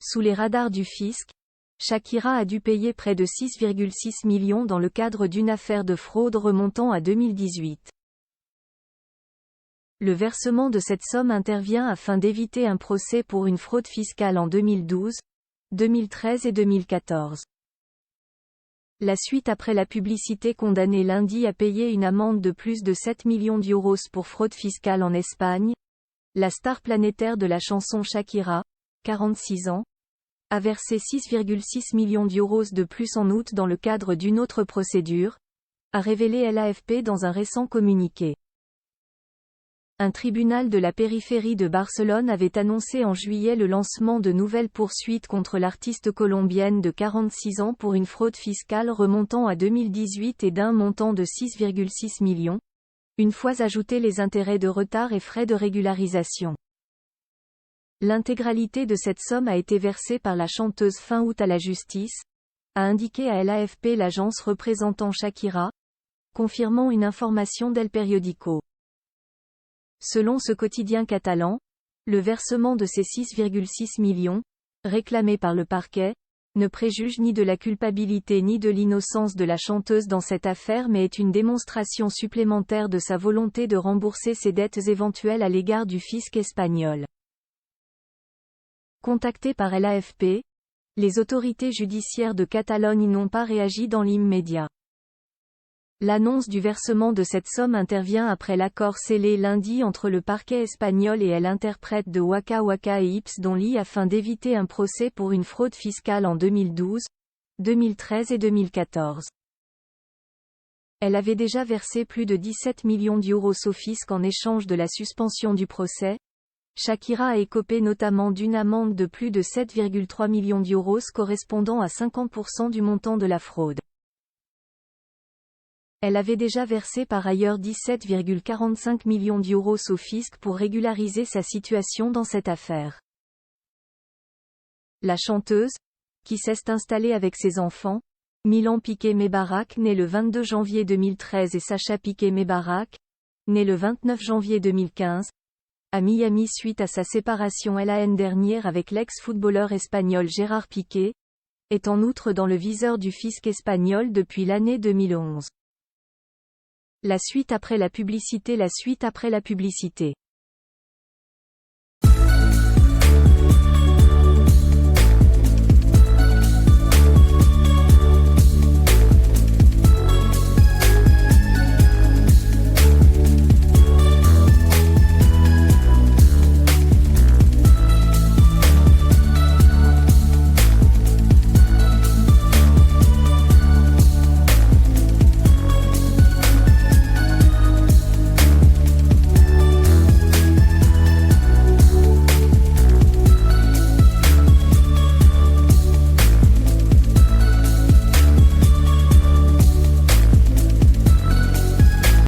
Sous les radars du fisc, Shakira a dû payer près de 6,6 millions dans le cadre d'une affaire de fraude remontant à 2018. Le versement de cette somme intervient afin d'éviter un procès pour une fraude fiscale en 2012, 2013 et 2014. La suite après la publicité condamnée lundi à payer une amende de plus de 7 millions d'euros pour fraude fiscale en Espagne, la star planétaire de la chanson Shakira, 46 ans, a versé 6,6 millions d'euros de plus en août dans le cadre d'une autre procédure, a révélé l'AFP dans un récent communiqué. Un tribunal de la périphérie de Barcelone avait annoncé en juillet le lancement de nouvelles poursuites contre l'artiste colombienne de 46 ans pour une fraude fiscale remontant à 2018 et d'un montant de 6,6 millions, une fois ajoutés les intérêts de retard et frais de régularisation. L'intégralité de cette somme a été versée par la chanteuse fin août à la justice, a indiqué à l'AFP l'agence représentant Shakira, confirmant une information d'El Periódico. Selon ce quotidien catalan, le versement de ces 6,6 millions, réclamés par le parquet, ne préjuge ni de la culpabilité ni de l'innocence de la chanteuse dans cette affaire mais est une démonstration supplémentaire de sa volonté de rembourser ses dettes éventuelles à l'égard du fisc espagnol. Contactées par l'AFP, les autorités judiciaires de Catalogne n'ont pas réagi dans l'immédiat. L'annonce du versement de cette somme intervient après l'accord scellé lundi entre le parquet espagnol et l'interprète de Waka Waka et Hips Don Lee afin d'éviter un procès pour une fraude fiscale en 2012, 2013 et 2014. Elle avait déjà versé plus de 17 millions d'euros au fisc en échange de la suspension du procès. Shakira a écopé notamment d'une amende de plus de 7,3 millions d'euros correspondant à 50% du montant de la fraude. Elle avait déjà versé par ailleurs 17,45 millions d'euros au fisc pour régulariser sa situation dans cette affaire. La chanteuse, qui s'est installée avec ses enfants, Milan Piqué-Mebarak né le 22 janvier 2013 et Sacha Piqué-Mebarak, né le 29 janvier 2015, à Miami suite à sa séparation l'année dernière avec l'ex-footballeur espagnol Gérard Piqué, est en outre dans le viseur du fisc espagnol depuis l'année 2011. La suite après la publicité.